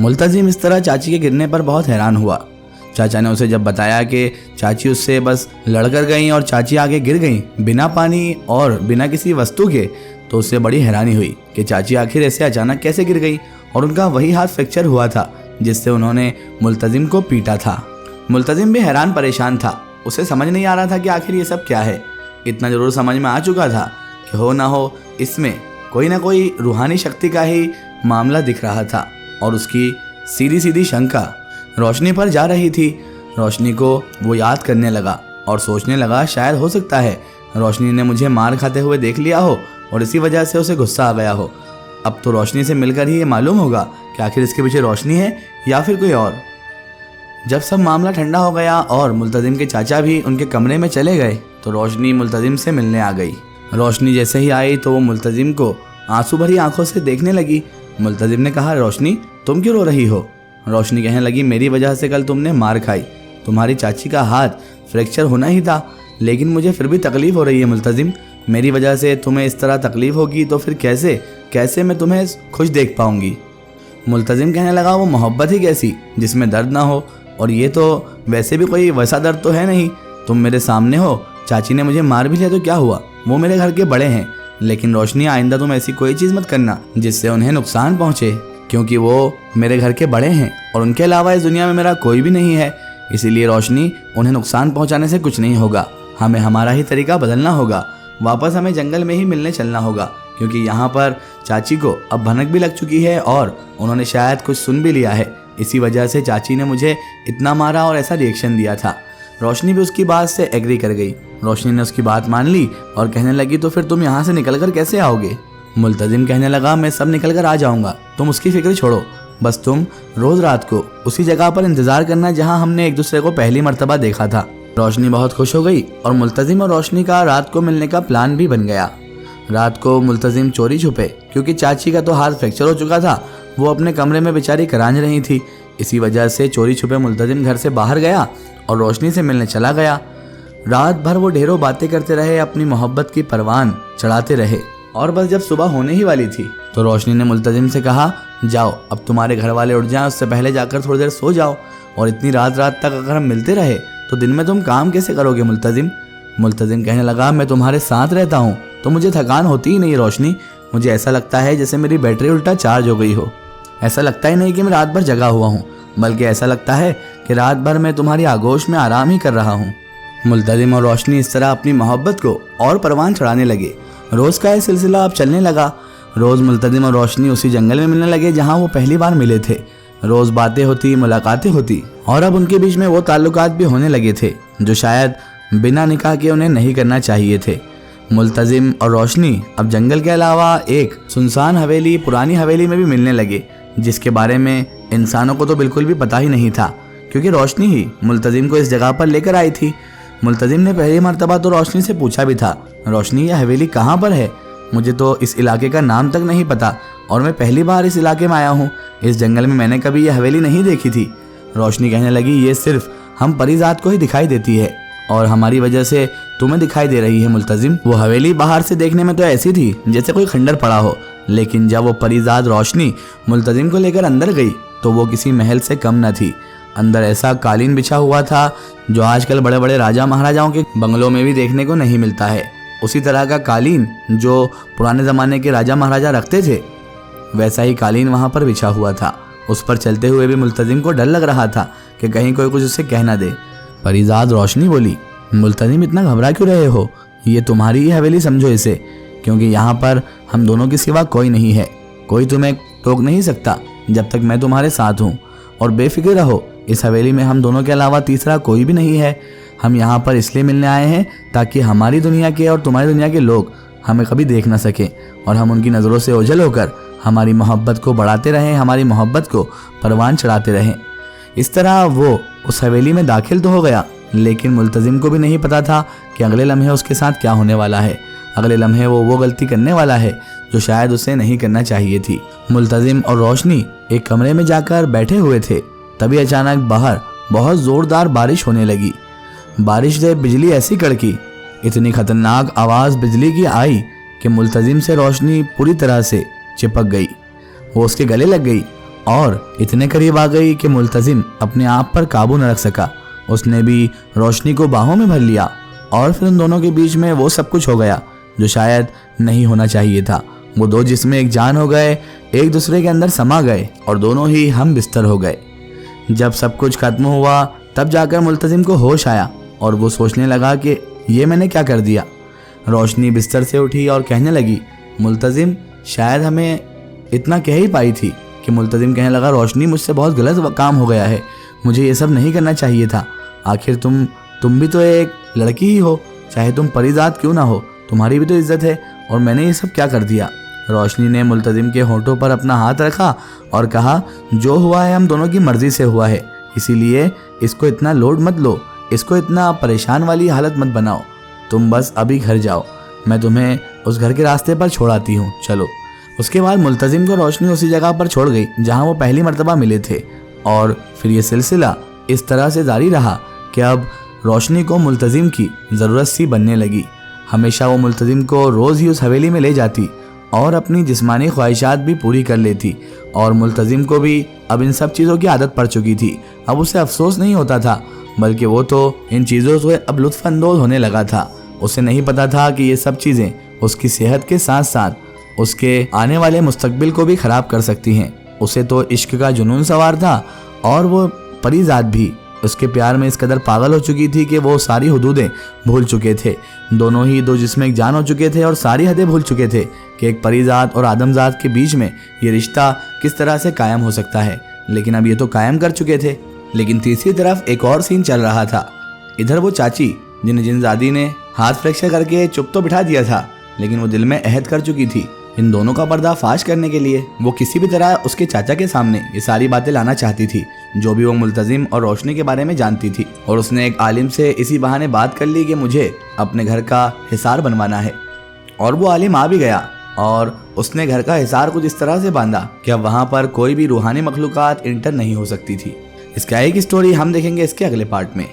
मुल्तजिम इस तरह चाची के गिरने पर बहुत हैरान हुआ। चाचा ने उसे जब बताया कि चाची उससे बस लड़कर गई और चाची आगे गिर गई बिना पानी और बिना किसी वस्तु के, तो उससे बड़ी हैरानी हुई कि चाची आखिर ऐसे अचानक कैसे गिर गई और उनका वही हाथ फ्रैक्चर हुआ था जिससे उन्होंने मुल्तजिम को पीटा था। मुल्तजिम भी हैरान परेशान था। उसे समझ नहीं आ रहा था कि आखिर ये सब क्या है। इतना जरूर समझ में आ चुका था कि हो ना हो इसमें कोई ना कोई रूहानी शक्ति का ही मामला दिख रहा था और उसकी सीधी सीधी शंका रोशनी पर जा रही थी। रोशनी को वो याद करने लगा और सोचने लगा शायद हो सकता है रोशनी ने मुझे मार खाते हुए देख लिया हो और इसी वजह से उसे गुस्सा आ गया हो। अब तो रोशनी से मिलकर ही ये मालूम होगा कि आखिर इसके पीछे रोशनी है या फिर कोई और। जब सब मामला ठंडा हो गया और मुल्तजिम के चाचा भी उनके कमरे में चले गए तो रोशनी मुल्तजिम से मिलने आ गई। रोशनी जैसे ही आई तो वो मुल्तजिम को आंसू भरी आंखों से देखने लगी। मुल्तजिम ने कहा, रोशनी तुम क्यों रो रही हो? रोशनी कहने लगी, मेरी वजह से कल तुमने मार खाई, तुम्हारी चाची का हाथ फ्रैक्चर होना ही था, लेकिन मुझे फिर भी तकलीफ़ हो रही है मुल्तजिम। मेरी वजह से तुम्हें इस तरह तकलीफ़ होगी तो फिर कैसे मैं तुम्हें खुश देख पाऊंगी? मुल्तजिम कहने लगा, वो मोहब्बत ही कैसी जिसमें दर्द ना हो, और ये तो वैसे भी कोई वैसा दर्द तो है नहीं। तुम मेरे सामने हो, चाची ने मुझे मार भी लिया तो क्या हुआ, वो मेरे घर के बड़े हैं। लेकिन रोशनी आइंदा तुम ऐसी कोई चीज़ मत करना जिससे उन्हें नुकसान पहुँचे, क्योंकि वो मेरे घर के बड़े हैं और उनके अलावा इस दुनिया में मेरा कोई भी नहीं है। इसीलिए रोशनी, उन्हें नुकसान पहुँचाने से कुछ नहीं होगा। हमें हमारा ही तरीका बदलना होगा। वापस हमें जंगल में ही मिलने चलना होगा, क्योंकि यहाँ पर चाची को अब भनक भी लग चुकी है और उन्होंने शायद कुछ सुन भी लिया है। इसी वजह से चाची ने मुझे इतना मारा और ऐसा रिएक्शन दिया था। रोशनी भी उसकी बात से एग्री कर गई। रोशनी ने उसकी बात मान ली और कहने लगी, तो फिर तुम यहाँ से निकलकर कैसे आओगे? मुल्तजिम कहने लगा, मैं सब निकल कर आ जाऊँगा, तुम उसकी फिक्र छोड़ो। बस तुम रोज़ रात को उसी जगह पर इंतज़ार करना जहाँ हमने एक दूसरे को पहली मर्तबा देखा था। रोशनी बहुत खुश हो गई और मुल्तजिम और रोशनी का रात को मिलने का प्लान भी बन गया। रात को मुल्तजिम चोरी छुपे, क्योंकि चाची का तो हाथ फ्रैक्चर हो चुका था, वो अपने कमरे में बेचारी करांझ रही थी। इसी वजह से चोरी छुपे मुल्तजिम घर से बाहर गया और रोशनी से मिलने चला गया। रात भर वो ढेरों बातें करते रहे, अपनी मोहब्बत की परवान चढ़ाते रहे, और बस जब सुबह होने ही वाली थी तो रोशनी ने मुल्तजिम से कहा, जाओ अब तुम्हारे घर वाले उठ जाएं, उससे पहले जाकर थोड़ी देर सो जाओ। और इतनी रात तक अगर हम मिलते रहे तो दिन में तुम काम कैसे करोगे मुल्तजिम? मुल्तजिम कहने लगा, मैं तुम्हारे साथ रहता हूँ तो मुझे थकान होती ही नहीं रोशनी। मुझे ऐसा लगता है जैसे मेरी बैटरी उल्टा चार्ज हो गई हो। ऐसा लगता ही नहीं कि मैं रात भर जगा हुआ हूँ, बल्कि ऐसा लगता है कि रात भर मैं तुम्हारी आगोश में आराम ही कर रहा हूँ। मुल्तजिम और रोशनी इस तरह अपनी मोहब्बत को और परवान चढ़ाने लगे। रोज़ का ये सिलसिला अब चलने लगा। रोज़ मुल्तजिम और रोशनी उसी जंगल में मिलने लगे जहाँ वो पहली बार मिले थे। रोज़ बातें होती, मुलाकातें होती, और अब उनके बीच में वो ताल्लुकात भी होने लगे थे जो शायद बिना निकाह के उन्हें नहीं करना चाहिए थे। मुल्तजिम और रोशनी अब जंगल के अलावा एक सुनसान हवेली, पुरानी हवेली में भी मिलने लगे, जिसके बारे में इंसानों को तो बिल्कुल भी पता ही नहीं था, क्योंकि रोशनी ही मुल्तजिम को इस जगह पर लेकर आई थी। मुल्तजिम ने पहली मर्तबा तो रोशनी से पूछा भी था, रोशनी यह हवेली कहाँ पर है? मुझे तो इस इलाके का नाम तक नहीं पता और मैं पहली बार इस इलाके में आया हूँ। इस जंगल में मैंने कभी यह हवेली नहीं देखी थी। रोशनी कहने लगी, ये सिर्फ हम परिजात को ही दिखाई देती है और हमारी वजह से तुम्हें दिखाई दे रही है मुल्तजिम। वो हवेली बाहर से देखने में तो ऐसी थी जैसे कोई खंडर पड़ा हो, लेकिन जब वो परिजात रोशनी मुल्तजिम को लेकर अंदर गई तो वो किसी महल से कम न थी। अंदर ऐसा कालीन बिछा हुआ था जो आजकल बड़े बड़े राजा महाराजाओं के बंगलों में भी देखने को नहीं मिलता है। उसी तरह का कालीन जो पुराने ज़माने के राजा महाराजा रखते थे, वैसा ही कालीन वहाँ पर बिछा हुआ था। उस पर चलते हुए भी मुल्तजिम को डर लग रहा था कि कहीं कोई कुछ उसे कह ना दे। परिजात रोशनी बोली, मुल्तजिम इतना घबरा क्यों रहे हो? ये तुम्हारी ही हवेली समझो इसे, क्योंकि यहाँ पर हम दोनों के सिवा कोई नहीं है। कोई तुम्हें टोक नहीं सकता जब तक मैं तुम्हारे साथ हूँ। और बेफिक्र रहो, इस हवेली में हम दोनों के अलावा तीसरा कोई भी नहीं है। हम यहाँ पर इसलिए मिलने आए हैं ताकि हमारी दुनिया के और तुम्हारी दुनिया के लोग हमें कभी देख ना सकें और हम उनकी नज़रों से ओझल होकर हमारी मोहब्बत को बढ़ाते रहें, हमारी मोहब्बत को परवान चढ़ाते रहें। इस तरह वो उस हवेली में दाखिल तो हो गया, लेकिन मुल्तजिम को भी नहीं पता था कि अगले लम्हे उसके साथ क्या होने वाला है। अगले लम्हे वो गलती करने वाला है जो शायद उसे नहीं करना चाहिए थी। मुल्तजिम और रोशनी एक कमरे में जाकर बैठे हुए थे, तभी अचानक बाहर बहुत ज़ोरदार बारिश होने लगी। बारिश से बिजली ऐसी कड़की, इतनी खतरनाक आवाज़ बिजली की आई कि मुल्तजिम से रोशनी पूरी तरह से चिपक गई। वो उसके गले लग गई और इतने करीब आ गई कि मुल्तजिम अपने आप पर काबू न रख सका। उसने भी रोशनी को बाहों में भर लिया और फिर उन दोनों के बीच में वो सब कुछ हो गया जो शायद नहीं होना चाहिए था। वो दो जिस्में एक जान हो गए, एक दूसरे के अंदर समा गए और दोनों ही हम बिस्तर हो गए। जब सब कुछ खत्म हुआ तब जाकर मुल्तजिम को होश आया और वो सोचने लगा कि ये मैंने क्या कर दिया। रोशनी बिस्तर से उठी और कहने लगी, मुल्तजिम शायद हमें इतना कह ही पाई थी। कि मुल्तजिम कहने लगा, रोशनी मुझसे बहुत गलत काम हो गया है, मुझे ये सब नहीं करना चाहिए था। आखिर तुम भी तो एक लड़की ही हो, चाहे तुम परिजात क्यों ना हो, तुम्हारी भी तो इज्जत है, और मैंने ये सब क्या कर दिया। रोशनी ने मुल्तजिम के होठों पर अपना हाथ रखा और कहा, जो हुआ है हम दोनों की मर्जी से हुआ है, इसीलिए इसको इतना लोड मत लो, इसको इतना परेशान वाली हालत मत बनाओ। तुम बस अभी घर जाओ, मैं तुम्हें उस घर के रास्ते पर छोड़ आती हूँ, चलो। उसके बाद मुल्तजिम को रोशनी उसी जगह पर छोड़ गई जहाँ वो पहली मर्तबा मिले थे। और फिर ये सिलसिला इस तरह से जारी रहा कि अब रोशनी को मुल्तजिम की ज़रूरत सी बनने लगी। हमेशा वो मुल्तजिम को रोज़ ही उस हवेली में ले जाती और अपनी जिस्मानी ख्वाहिशात भी पूरी कर लेती। और मुल्तजिम को भी अब इन सब चीज़ों की आदत पड़ चुकी थी। अब उसे अफसोस नहीं होता था, बल्कि वो तो इन चीज़ों से अब लुत्फ़ अंदोज़ होने लगा था। उसे नहीं पता था कि ये सब चीज़ें उसकी सेहत के साथ साथ उसके आने वाले मुस्तकबिल को भी ख़राब कर सकती हैं। उसे तो इश्क का जुनून सवार था और वो परिजात भी उसके प्यार में इस कदर पागल हो चुकी थी कि वो सारी हुदूदें भूल चुके थे। दोनों ही दो जिस्म एक जान हो चुके थे और सारी हदें भूल चुके थे कि एक परिजात और आदमजात के बीच में ये रिश्ता किस तरह से कायम हो सकता है। लेकिन अब ये तो कायम कर चुके थे। लेकिन तीसरी तरफ एक और सीन चल रहा था। इधर वो चाची जिन्हें जिनजादी ने हाथ फ्रैक्चर करके चुप तो बिठा दिया था, लेकिन वो दिल में अहद कर चुकी थी इन दोनों का पर्दा फाश करने के लिए। वो किसी भी तरह उसके चाचा के सामने ये सारी बातें लाना चाहती थी जो भी वो मुल्तजिम और रोशनी के बारे में जानती थी। और उसने एक आलिम से इसी बहाने बात कर ली कि मुझे अपने घर का हिसार बनवाना है। और वो आलिम आ भी गया और उसने घर का हिसार कुछ इस तरह से बांधा कि अब वहाँ पर कोई भी रूहानी मखलूकात इंटर नहीं हो सकती थी। इसका एक स्टोरी हम देखेंगे इसके अगले पार्ट में।